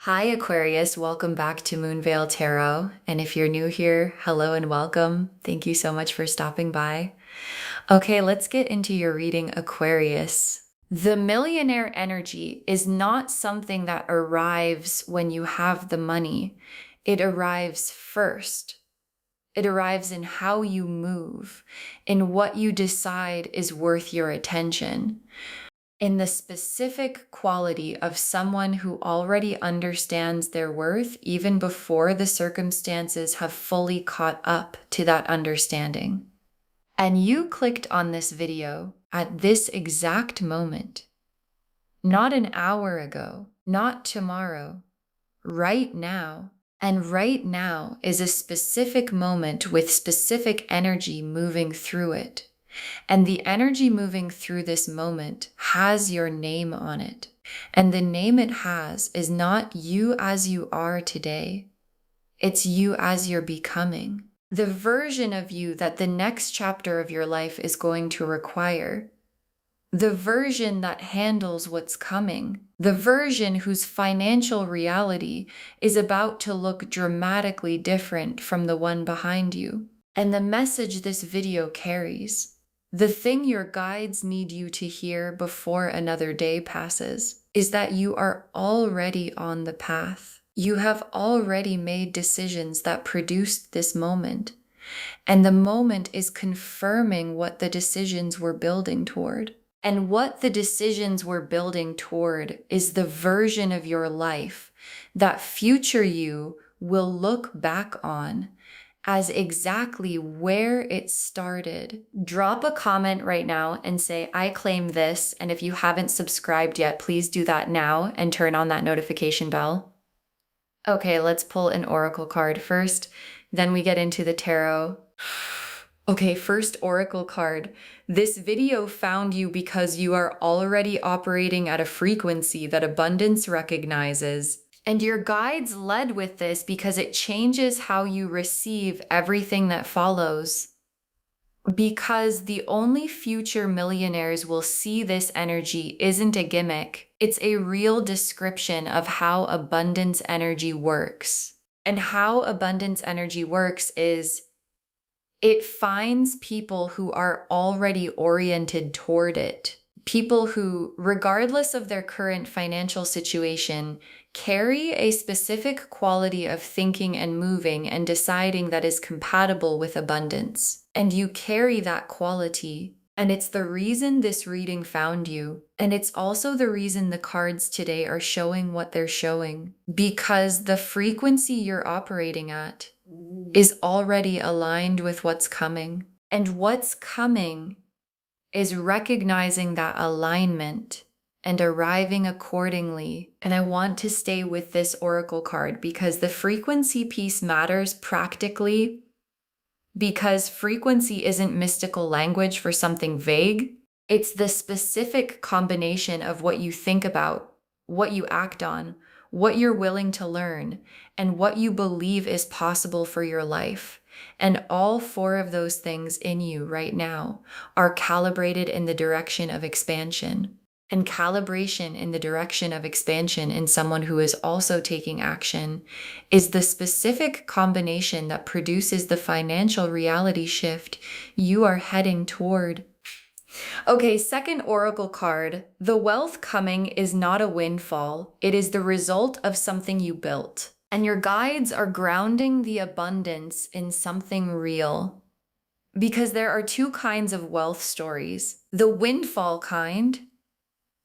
Hi, Aquarius. Welcome back to Moonveil Tarot. And if you're new here, hello and welcome. Thank you so much for stopping by. Okay, let's get into your reading, Aquarius. The millionaire energy is not something that arrives when you have the money. It arrives first. It arrives in how you move, in what you decide is worth your attention, in the specific quality of someone who already understands their worth even before the circumstances have fully caught up to that understanding. And you clicked on this video at this exact moment, not an hour ago, not tomorrow, right now. And right now is a specific moment with specific energy moving through it. And the energy moving through this moment has your name on it. And the name it has is not you as you are today. It's you as you're becoming. The version of you that the next chapter of your life is going to require. The version that handles what's coming. The version whose financial reality is about to look dramatically different from the one behind you. And the message this video carries, the thing your guides need you to hear before another day passes, is that you are already on the path. You have already made decisions that produced this moment. And the moment is confirming what the decisions were building toward. And what the decisions were building toward is the version of your life that future you will look back on as exactly where it started. Drop a comment right now and say, I claim this. And if you haven't subscribed yet, please do that now and turn on that notification bell. Okay, let's pull an oracle card first. Then we get into the tarot. Okay, first oracle card. This video found you because you are already operating at a frequency that abundance recognizes. And your guides led with this because it changes how you receive everything that follows. Because the only future millionaires will see this energy isn't a gimmick. It's a real description of how abundance energy works. And how abundance energy works is it finds people who are already oriented toward it. People who, regardless of their current financial situation, carry a specific quality of thinking and moving and deciding that is compatible with abundance. And you carry that quality. And it's the reason this reading found you. And it's also the reason the cards today are showing what they're showing. Because the frequency you're operating at is already aligned with what's coming. And what's coming is recognizing that alignment and arriving accordingly. And I want to stay with this oracle card because the frequency piece matters practically, because frequency isn't mystical language for something vague. It's the specific combination of what you think about, what you act on, what you're willing to learn, and what you believe is possible for your life. And all four of those things in you right now are calibrated in the direction of expansion. And calibration in the direction of expansion in someone who is also taking action is the specific combination that produces the financial reality shift you are heading toward. Okay, second oracle card. The wealth coming is not a windfall. It is the result of something you built. And your guides are grounding the abundance in something real. Because there are two kinds of wealth stories. The windfall kind,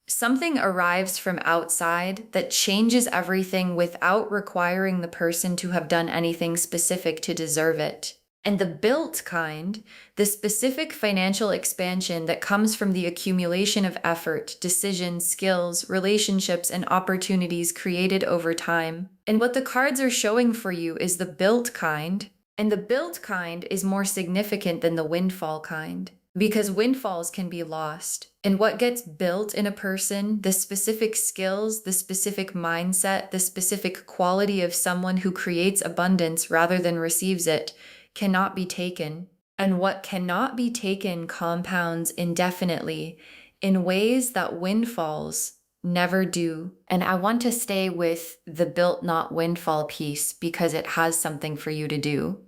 something arrives from outside that changes everything without requiring the person to have done anything specific to deserve it. And the built kind, the specific financial expansion that comes from the accumulation of effort, decisions, skills, relationships, and opportunities created over time. And what the cards are showing for you is the built kind. And the built kind is more significant than the windfall kind, because windfalls can be lost. And what gets built in a person, the specific skills, the specific mindset, the specific quality of someone who creates abundance rather than receives it, cannot be taken. And what cannot be taken compounds indefinitely in ways that windfalls never do. And I want to stay with the built not windfall piece because it has something for you to do.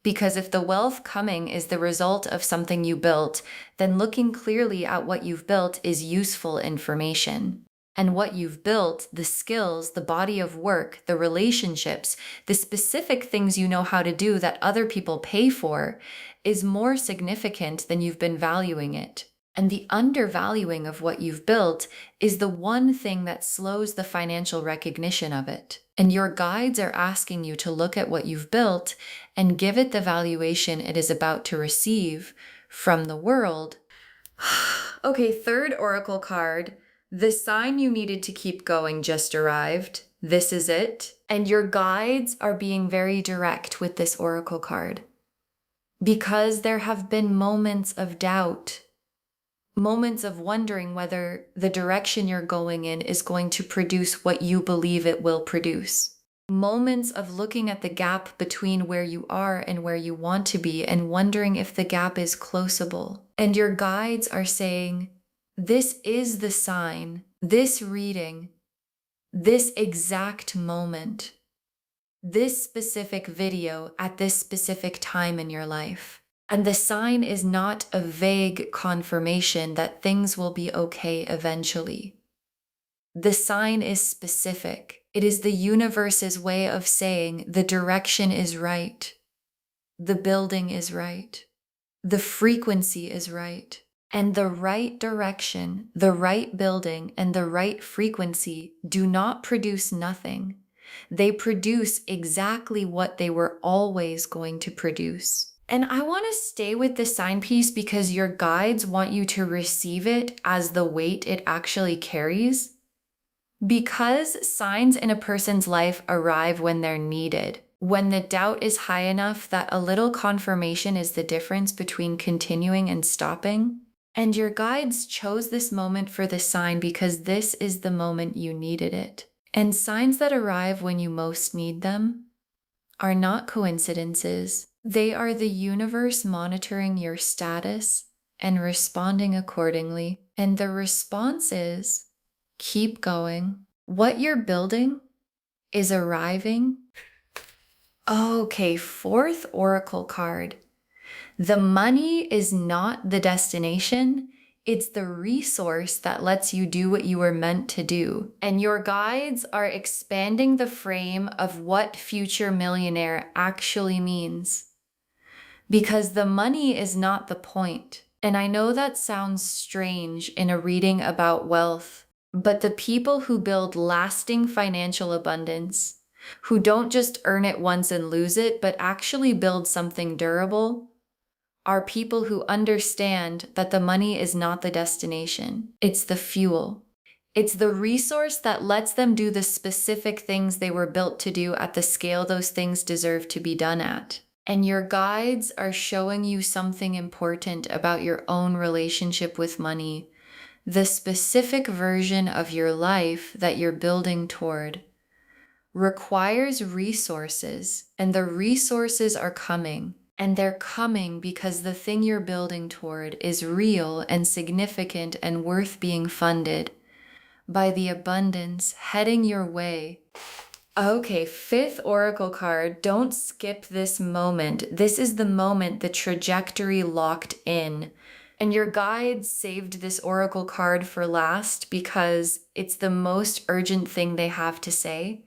Because if the wealth coming is the result of something you built, then looking clearly at what you've built is useful information. And what you've built, the skills, the body of work, the relationships, the specific things you know how to do that other people pay for, is more significant than you've been valuing it. And the undervaluing of what you've built is the one thing that slows the financial recognition of it. And your guides are asking you to look at what you've built and give it the valuation it is about to receive from the world. Okay, third oracle card. The sign you needed to keep going just arrived. This is it. And your guides are being very direct with this oracle card. Because there have been moments of doubt, moments of wondering whether the direction you're going in is going to produce what you believe it will produce. Moments of looking at the gap between where you are and where you want to be and wondering if the gap is closable. And your guides are saying, this is the sign, this reading, this exact moment, this specific video at this specific time in your life. And the sign is not a vague confirmation that things will be okay eventually. The sign is specific. It is the universe's way of saying the direction is right. The building is right. The frequency is right. And the right direction, the right building, and the right frequency do not produce nothing. They produce exactly what they were always going to produce. And I want to stay with the sign piece because your guides want you to receive it as the weight it actually carries. Because signs in a person's life arrive when they're needed, when the doubt is high enough that a little confirmation is the difference between continuing and stopping. And your guides chose this moment for the sign because this is the moment you needed it. And signs that arrive when you most need them are not coincidences. They are the universe monitoring your status and responding accordingly. And the response is, keep going. What you're building is arriving. Okay, fourth oracle card. The money is not the destination. It's the resource that lets you do what you were meant to do. And your guides are expanding the frame of what future millionaire actually means. Because the money is not the point. And I know that sounds strange in a reading about wealth, but the people who build lasting financial abundance, who don't just earn it once and lose it, but actually build something durable, are people who understand that the money is not the destination. It's the fuel. It's the resource that lets them do the specific things they were built to do at the scale those things deserve to be done at. And your guides are showing you something important about your own relationship with money, the specific version of your life that you're building toward requires resources, and the resources are coming. And they're coming because the thing you're building toward is real and significant and worth being funded by the abundance heading your way. Okay, fifth oracle card. Don't skip this moment. This is the moment the trajectory locked in. And your guides saved this oracle card for last because it's the most urgent thing they have to say.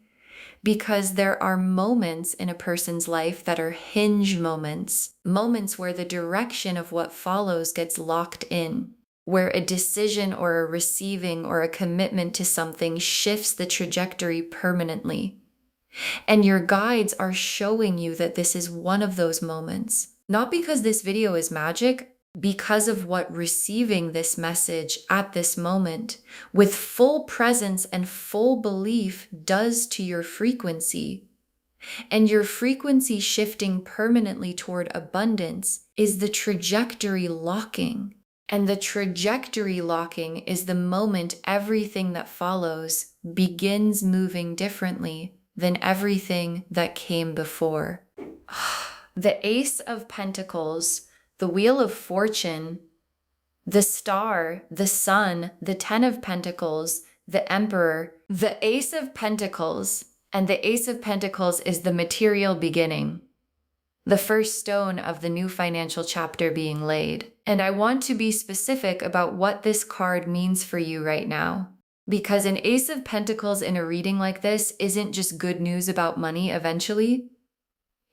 Because there are moments in a person's life that are hinge moments, moments where the direction of what follows gets locked in, where a decision or a receiving or a commitment to something shifts the trajectory permanently. And your guides are showing you that this is one of those moments. Not because this video is magic, because of what receiving this message at this moment with full presence and full belief does to your frequency. And your frequency shifting permanently toward abundance is the trajectory locking. And the trajectory locking is the moment everything that follows begins moving differently than everything that came before. The Ace of Pentacles, the Wheel of Fortune, the Star, the Sun, the Ten of Pentacles, the Emperor, the Ace of Pentacles, and the Ace of Pentacles is the material beginning, the first stone of the new financial chapter being laid. And I want to be specific about what this card means for you right now. Because an Ace of Pentacles in a reading like this isn't just good news about money eventually.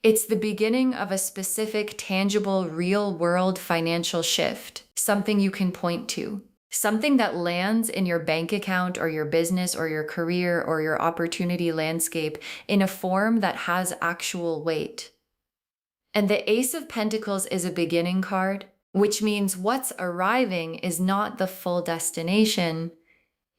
It's the beginning of a specific, tangible, real-world financial shift, something you can point to. Something that lands in your bank account or your business or your career or your opportunity landscape in a form that has actual weight. And the Ace of Pentacles is a beginning card, which means what's arriving is not the full destination.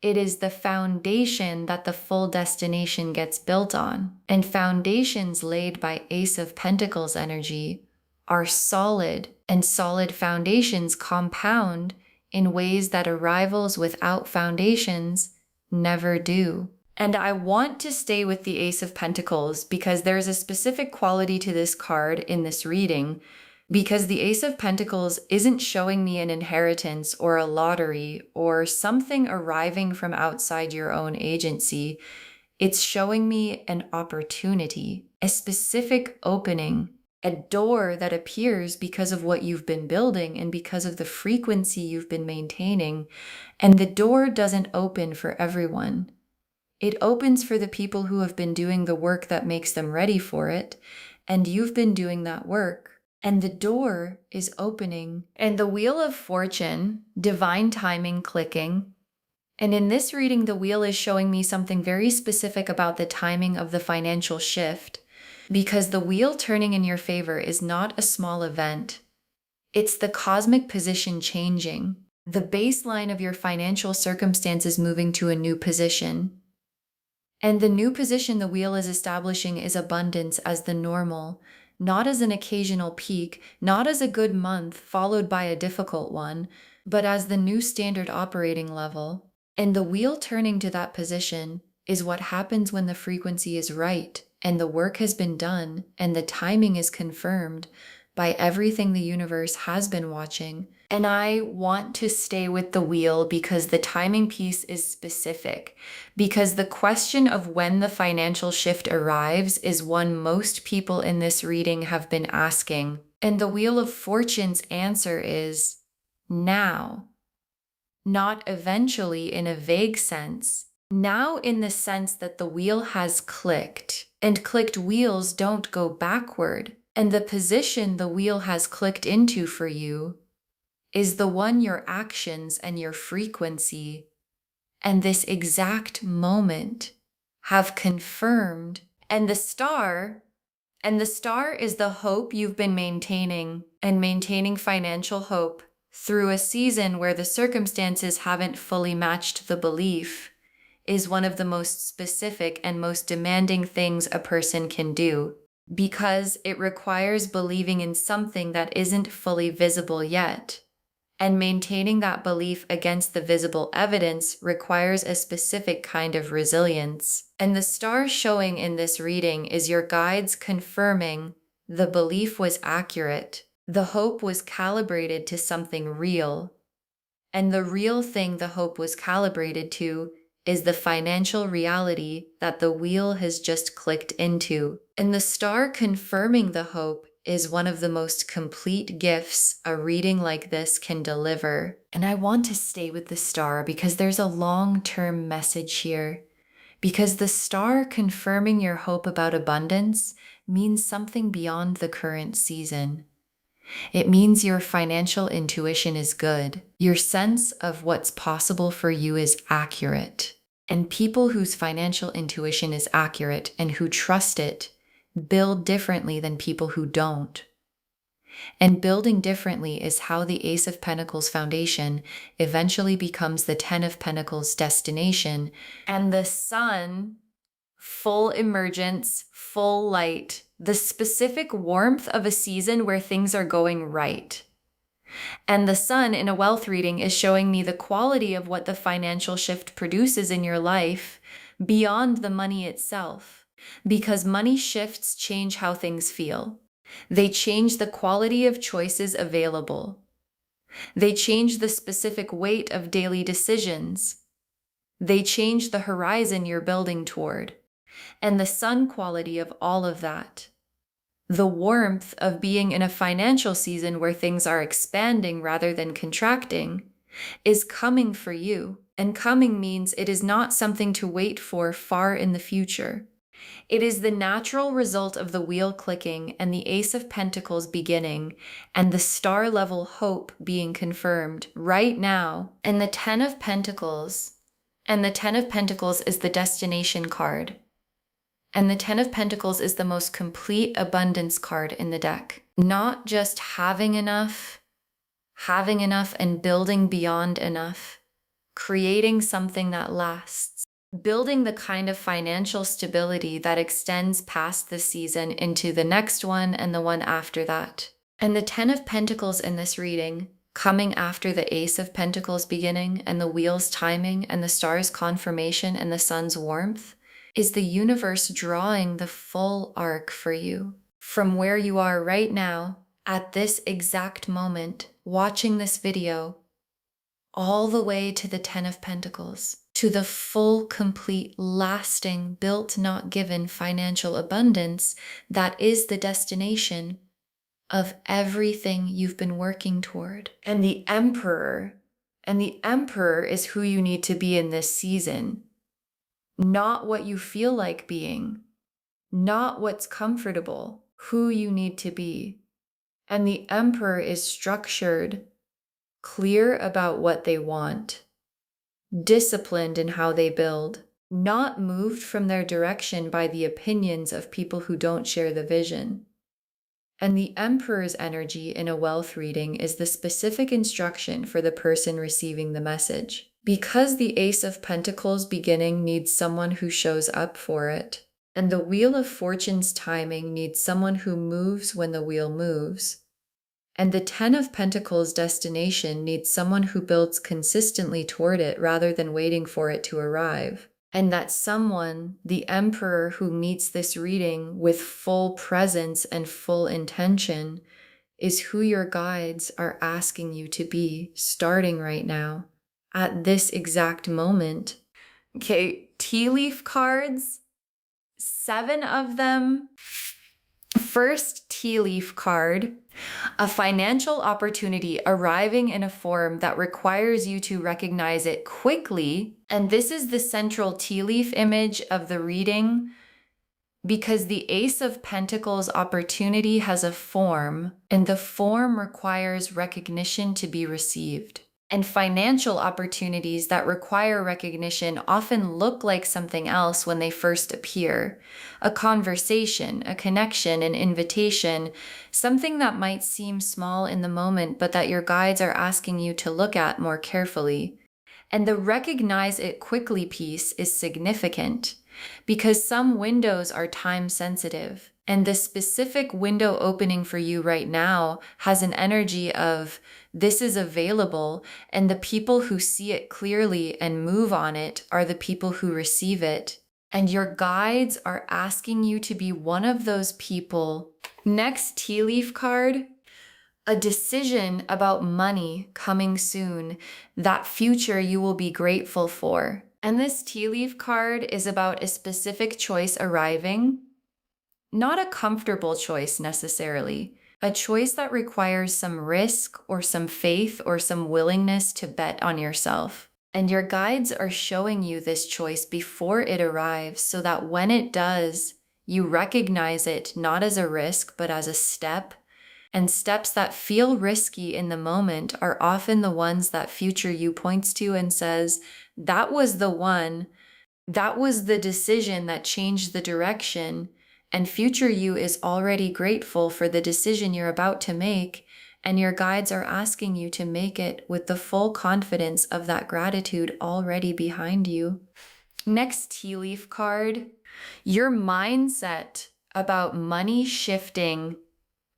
It is the foundation that the full destination gets built on. And foundations laid by Ace of Pentacles energy are solid, and solid foundations compound in ways that arrivals without foundations never do. And I want to stay with the Ace of Pentacles because there's a specific quality to this card in this reading, because the Ace of Pentacles isn't showing me an inheritance or a lottery or something arriving from outside your own agency. It's showing me an opportunity, a specific opening, a door that appears because of what you've been building and because of the frequency you've been maintaining. And the door doesn't open for everyone. It opens for the people who have been doing the work that makes them ready for it, and you've been doing that work. And the door is opening. And the Wheel of Fortune, divine timing clicking. And in this reading, the wheel is showing me something very specific about the timing of the financial shift, because the wheel turning in your favor is not a small event. It's the cosmic position changing, the baseline of your financial circumstances moving to a new position. And the new position the wheel is establishing is abundance as the normal, not as an occasional peak, not as a good month followed by a difficult one, but as the new standard operating level. And the wheel turning to that position is what happens when the frequency is right, and the work has been done, and the timing is confirmed by everything the universe has been watching. And I want to stay with the wheel because the timing piece is specific, because the question of when the financial shift arrives is one most people in this reading have been asking. And the Wheel of Fortune's answer is now. Not eventually in a vague sense. Now in the sense that the wheel has clicked, and clicked wheels don't go backward. And the position the wheel has clicked into for you is the one your actions and your frequency and this exact moment have confirmed. And the star is the hope you've been maintaining, and maintaining financial hope through a season where the circumstances haven't fully matched the belief is one of the most specific and most demanding things a person can do, because it requires believing in something that isn't fully visible yet. And maintaining that belief against the visible evidence requires a specific kind of resilience. And the star showing in this reading is your guides confirming the belief was accurate. The hope was calibrated to something real. And the real thing the hope was calibrated to is the financial reality that the wheel has just clicked into. And the star confirming the hope is one of the most complete gifts a reading like this can deliver. And I want to stay with the star because there's a long-term message here. Because the star confirming your hope about abundance means something beyond the current season. It means your financial intuition is good. Your sense of what's possible for you is accurate. And people whose financial intuition is accurate and who trust it build differently than people who don't. And building differently is how the Ace of Pentacles foundation eventually becomes the Ten of Pentacles destination, and the sun, full emergence, full light, the specific warmth of a season where things are going right. And the sun in a wealth reading is showing me the quality of what the financial shift produces in your life beyond the money itself. Because money shifts change how things feel. They change the quality of choices available. They change the specific weight of daily decisions. They change the horizon you're building toward. And the sun quality of all of that, the warmth of being in a financial season where things are expanding rather than contracting, is coming for you. And coming means it is not something to wait for far in the future. It is the natural result of the wheel clicking and the Ace of Pentacles beginning and the star level hope being confirmed right now. And the Ten of Pentacles, is the destination card. And the Ten of Pentacles is the most complete abundance card in the deck. Not just having enough and building beyond enough, creating something that lasts, building the kind of financial stability that extends past the season into the next one and the one after that. And the Ten of Pentacles in this reading, coming after the Ace of Pentacles beginning and the wheel's timing and the star's confirmation and the sun's warmth, is the universe drawing the full arc for you. From where you are right now, at this exact moment, watching this video, all the way to the Ten of Pentacles, to the full, complete, lasting, built, not given financial abundance that is the destination of everything you've been working toward. And the Emperor is who you need to be in this season. Not what you feel like being, not what's comfortable, who you need to be. And the Emperor is structured, clear about what they want, disciplined in how they build, not moved from their direction by the opinions of people who don't share the vision. And the Emperor's energy in a wealth reading is the specific instruction for the person receiving the message. Because the Ace of Pentacles beginning needs someone who shows up for it, and the Wheel of Fortune's timing needs someone who moves when the wheel moves, and the Ten of Pentacles destination needs someone who builds consistently toward it rather than waiting for it to arrive. And that someone, the Emperor who meets this reading with full presence and full intention, is who your guides are asking you to be starting right now. At this exact moment. Okay, tea leaf cards, 7 of them. First tea leaf card, a financial opportunity arriving in a form that requires you to recognize it quickly. And this is the central tea leaf image of the reading because the Ace of Pentacles opportunity has a form, and the form requires recognition to be received. And financial opportunities that require recognition often look like something else when they first appear. A conversation, a connection, an invitation, something that might seem small in the moment, but that your guides are asking you to look at more carefully. And the recognize it quickly piece is significant because some windows are time sensitive. And the specific window opening for you right now has an energy of this is available, and the people who see it clearly and move on it are the people who receive it. And your guides are asking you to be one of those people. Next tea leaf card, a decision about money coming soon, that future you will be grateful for. And this tea leaf card is about a specific choice arriving. Not a comfortable choice necessarily, a choice that requires some risk or some faith or some willingness to bet on yourself. And your guides are showing you this choice before it arrives so that when it does, you recognize it not as a risk, but as a step. And steps that feel risky in the moment are often the ones that future you points to and says, that was the one, that was the decision that changed the direction. And future you is already grateful for the decision you're about to make, and your guides are asking you to make it with the full confidence of that gratitude already behind you. Next tea leaf card, your mindset about money shifting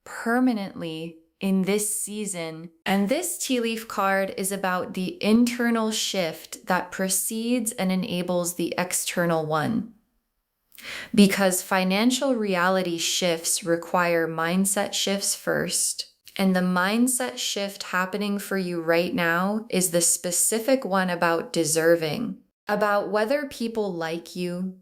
permanently in this season. And this tea leaf card is about the internal shift that precedes and enables the external one. Because financial reality shifts require mindset shifts first. And the mindset shift happening for you right now is the specific one about deserving. about whether people like you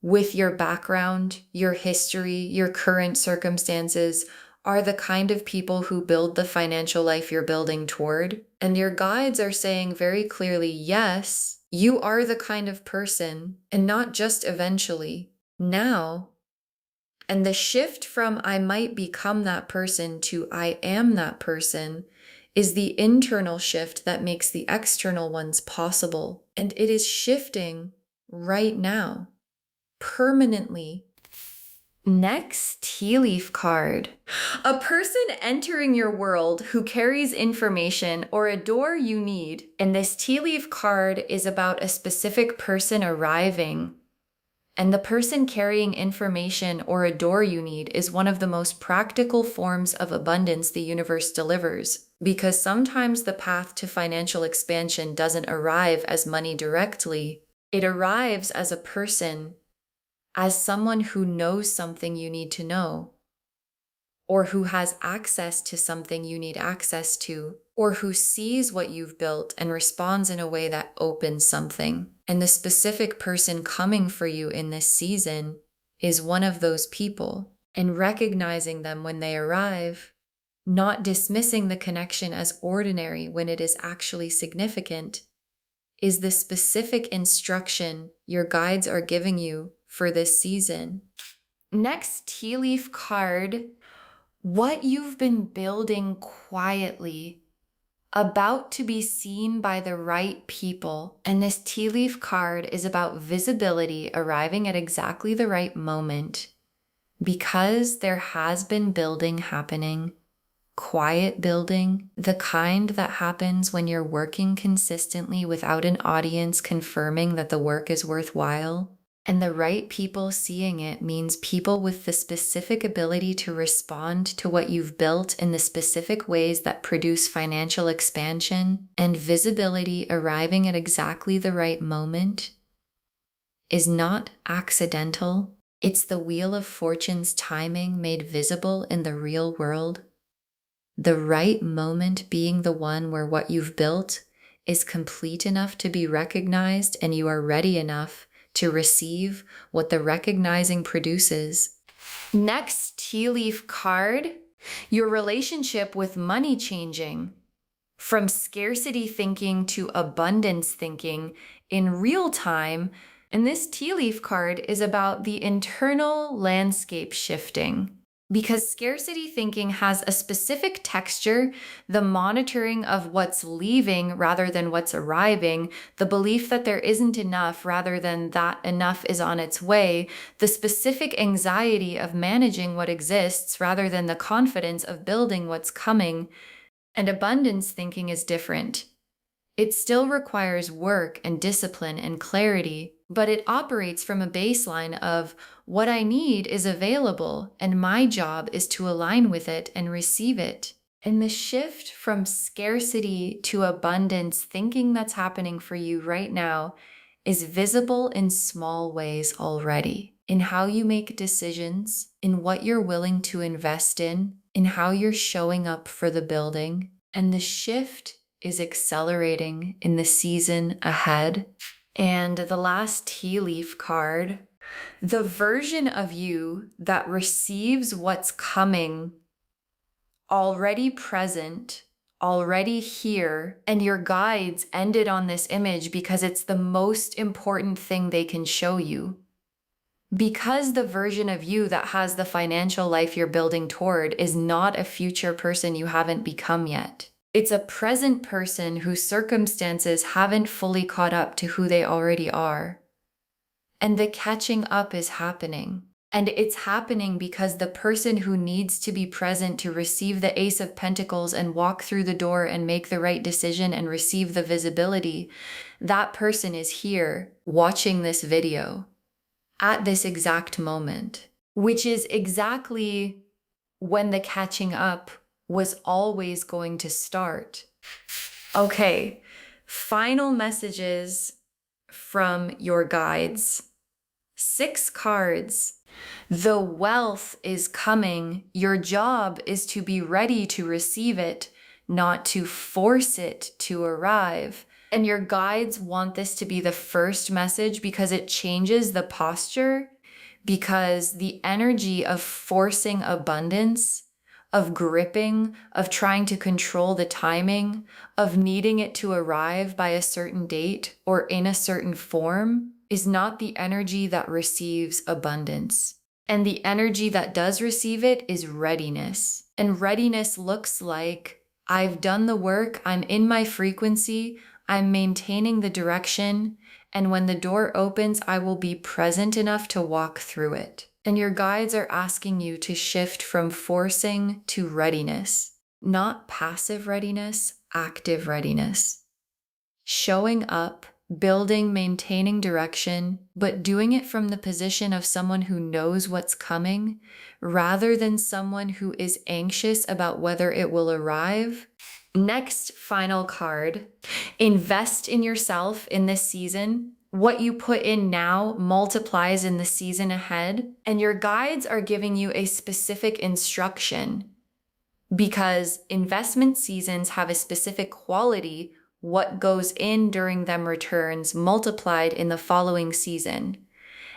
with your background, your history, your current circumstances are the kind of people who build the financial life you're building toward. And your guides are saying very clearly, yes, you are the kind of person, and not just eventually, now. And the shift from I might become that person to I am that person is the internal shift that makes the external ones possible. And it is shifting right now, permanently. Next tea leaf card. A person entering your world who carries information or a door you need. And this tea leaf card is about a specific person arriving. And the person carrying information or a door you need is one of the most practical forms of abundance the universe delivers. Because sometimes the path to financial expansion doesn't arrive as money directly. It arrives as a person, as someone who knows something you need to know, or who has access to something you need access to, or who sees what you've built and responds in a way that opens something. And the specific person coming for you in this season is one of those people. And recognizing them when they arrive, not dismissing the connection as ordinary when it is actually significant, is the specific instruction your guides are giving you for this season. Next tea leaf card, what you've been building quietly, about to be seen by the right people. And this tea leaf card is about visibility arriving at exactly the right moment, because there has been building happening. Quiet building, the kind that happens when you're working consistently without an audience confirming that the work is worthwhile. And the right people seeing it means people with the specific ability to respond to what you've built in the specific ways that produce financial expansion. And visibility arriving at exactly the right moment is not accidental. It's the Wheel of Fortune's timing made visible in the real world. The right moment being the one where what you've built is complete enough to be recognized and you are ready enough to receive what the recognizing produces. Next tea leaf card, your relationship with money changing from scarcity thinking to abundance thinking in real time. And this tea leaf card is about the internal landscape shifting. Because scarcity thinking has a specific texture, the monitoring of what's leaving rather than what's arriving, the belief that there isn't enough rather than that enough is on its way, the specific anxiety of managing what exists rather than the confidence of building what's coming. And abundance thinking is different. It still requires work and discipline and clarity, but it operates from a baseline of what I need is available and my job is to align with it and receive it. And the shift from scarcity to abundance thinking that's happening for you right now is visible in small ways already. In how you make decisions, in what you're willing to invest in how you're showing up for the building. And the shift is accelerating in the season ahead. And the last tea leaf card, the version of you that receives what's coming, already present, already here, and your guides ended on this image because it's the most important thing they can show you. Because the version of you that has the financial life you're building toward is not a future person you haven't become yet. It's a present person whose circumstances haven't fully caught up to who they already are. And the catching up is happening. And it's happening because the person who needs to be present to receive the Ace of Pentacles and walk through the door and make the right decision and receive the visibility, that person is here watching this video at this exact moment, which is exactly when the catching up was always going to start. Okay, final messages from your guides. 6 cards. The wealth is coming. Your job is to be ready to receive it, not to force it to arrive. And your guides want this to be the first message because it changes the posture, because the energy of forcing abundance, of gripping, of trying to control the timing, of needing it to arrive by a certain date or in a certain form is not the energy that receives abundance. And the energy that does receive it is readiness. And readiness looks like, I've done the work, I'm in my frequency, I'm maintaining the direction, and when the door opens, I will be present enough to walk through it. And your guides are asking you to shift from forcing to readiness, not passive readiness, active readiness. Showing up, building, maintaining direction, but doing it from the position of someone who knows what's coming, rather than someone who is anxious about whether it will arrive. Next, final card. Invest in yourself in this season. What you put in now multiplies in the season ahead. And your guides are giving you a specific instruction because investment seasons have a specific quality. What goes in during them returns multiplied in the following season.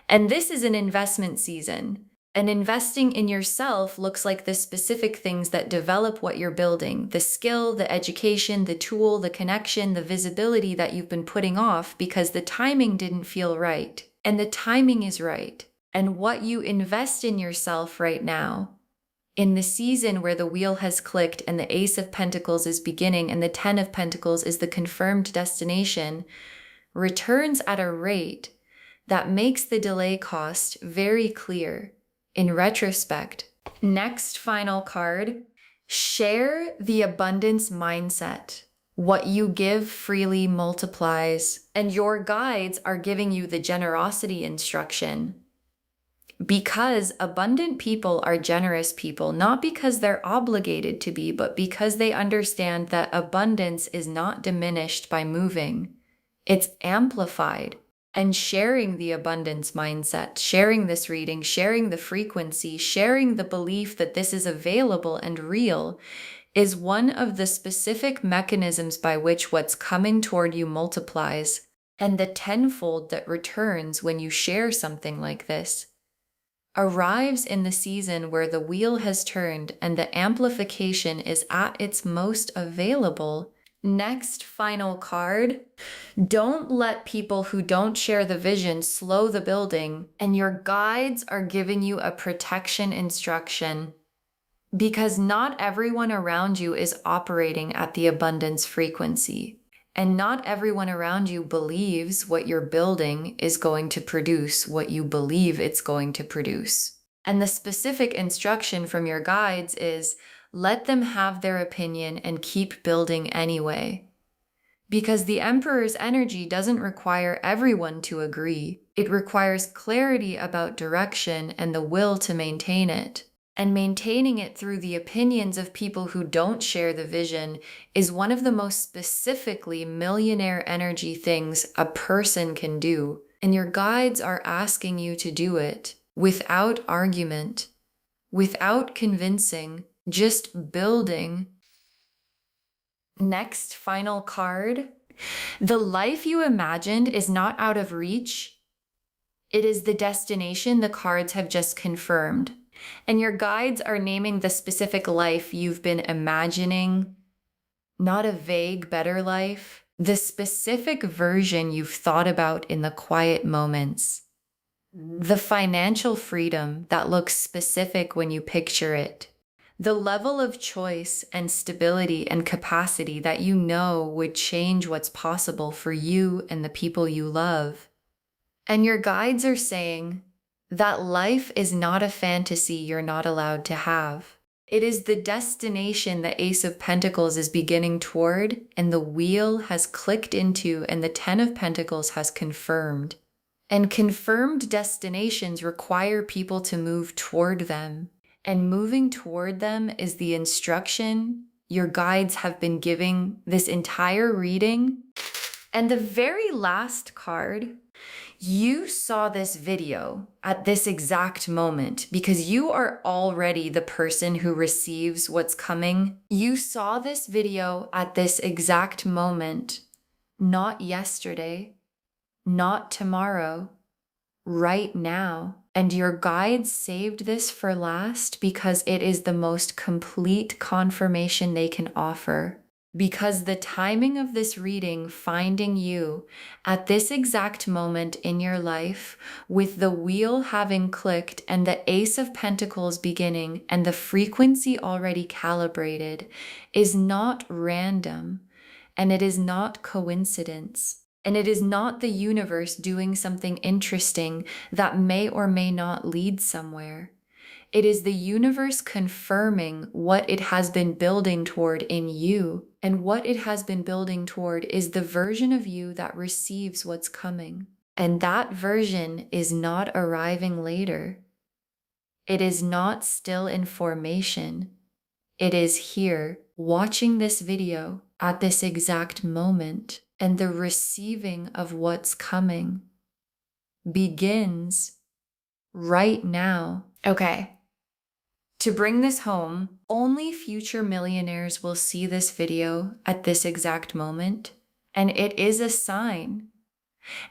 And this is an investment season. And investing in yourself looks like the specific things that develop what you're building, the skill, the education, the tool, the connection, the visibility that you've been putting off because the timing didn't feel right. And the timing is right. And what you invest in yourself right now, in the season where the wheel has clicked and the Ace of Pentacles is beginning and the Ten of Pentacles is the confirmed destination, returns at a rate that makes the delay cost very clear. In retrospect. Next final card, share the abundance mindset. What you give freely multiplies, and your guides are giving you the generosity instruction. Because abundant people are generous people, not because they're obligated to be, but because they understand that abundance is not diminished by moving. It's amplified. And sharing the abundance mindset, sharing this reading, sharing the frequency, sharing the belief that this is available and real is one of the specific mechanisms by which what's coming toward you multiplies. And the tenfold that returns when you share something like this arrives in the season where the wheel has turned and the amplification is at its most available. Next final card. Don't let people who don't share the vision slow the building, and your guides are giving you a protection instruction because not everyone around you is operating at the abundance frequency, and not everyone around you believes what you're building is going to produce what you believe it's going to produce. And the specific instruction from your guides is let them have their opinion and keep building anyway. Because the Emperor's energy doesn't require everyone to agree. It requires clarity about direction and the will to maintain it. And maintaining it through the opinions of people who don't share the vision is one of the most specifically millionaire energy things a person can do. And your guides are asking you to do it without argument, without convincing, just building. Next final card. The life you imagined is not out of reach. It is the destination the cards have just confirmed. And your guides are naming the specific life you've been imagining, not a vague better life, the specific version you've thought about in the quiet moments. The financial freedom that looks specific when you picture it. The level of choice and stability and capacity that you know would change what's possible for you and the people you love. And your guides are saying that life is not a fantasy you're not allowed to have. It is the destination the Ace of Pentacles is beginning toward, and the wheel has clicked into, and the Ten of Pentacles has confirmed. And confirmed destinations require people to move toward them. And moving toward them is the instruction your guides have been giving this entire reading. And the very last card, you saw this video at this exact moment because you are already the person who receives what's coming. You saw this video at this exact moment, not yesterday, not tomorrow, right now. And your guides saved this for last because it is the most complete confirmation they can offer. Because the timing of this reading finding you at this exact moment in your life, with the wheel having clicked and the Ace of Pentacles beginning and the frequency already calibrated, is not random, and it is not coincidence. And it is not the universe doing something interesting that may or may not lead somewhere. It is the universe confirming what it has been building toward in you. And what it has been building toward is the version of you that receives what's coming. And that version is not arriving later. It is not still in formation. It is here, watching this video at this exact moment. And the receiving of what's coming begins right now. Okay. To bring this home, only future millionaires will see this video at this exact moment, and it is a sign.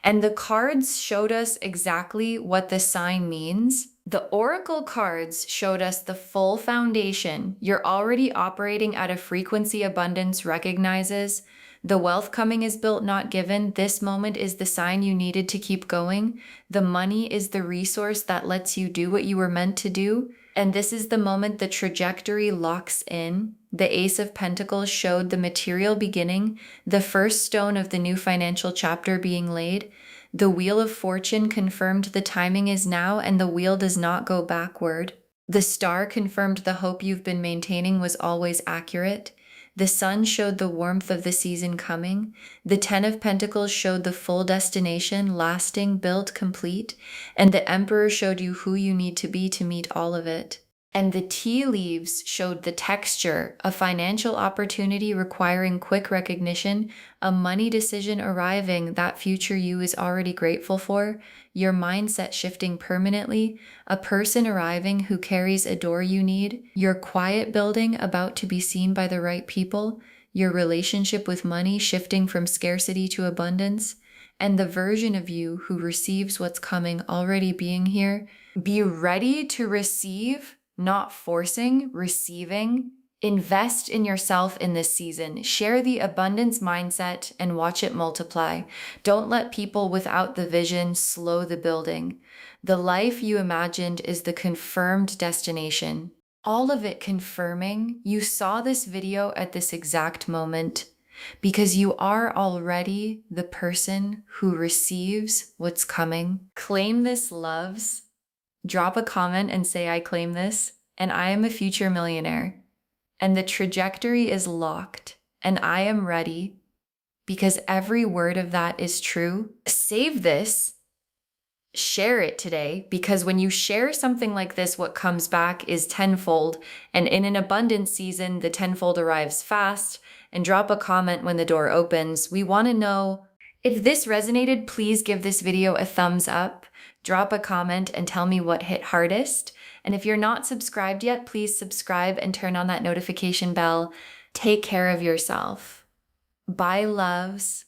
And the cards showed us exactly what the sign means. The oracle cards showed us the full foundation. You're already operating at a frequency abundance recognizes. The wealth coming is built, not given. This moment is the sign you needed to keep going. The money is the resource that lets you do what you were meant to do. And this is the moment the trajectory locks in. The Ace of Pentacles showed the material beginning, the first stone of the new financial chapter being laid. The Wheel of Fortune confirmed the timing is now, and the wheel does not go backward. The Star confirmed the hope you've been maintaining was always accurate. The Sun showed the warmth of the season coming. The Ten of Pentacles showed the full destination, lasting, built, complete. And the Emperor showed you who you need to be to meet all of it. And the tea leaves showed the texture, a financial opportunity requiring quick recognition, a money decision arriving that future you is already grateful for, your mindset shifting permanently, a person arriving who carries a door you need, your quiet building about to be seen by the right people, your relationship with money shifting from scarcity to abundance, and the version of you who receives what's coming already being here. Be ready to receive. Not forcing, receiving. Invest in yourself in this season. Share the abundance mindset and watch it multiply. Don't let people without the vision slow the building. The life you imagined is the confirmed destination. All of it confirming you saw this video at this exact moment because you are already the person who receives what's coming. Claim this, loves. Drop a comment and say, I claim this, and I am a future millionaire. And the trajectory is locked, and I am ready because every word of that is true. Save this, share it today, because when you share something like this, what comes back is tenfold. And in an abundance season, the tenfold arrives fast. And drop a comment when the door opens. We want to know if this resonated. Please give this video a thumbs up. Drop a comment and tell me what hit hardest. And if you're not subscribed yet, please subscribe and turn on that notification bell. Take care of yourself. Bye, loves.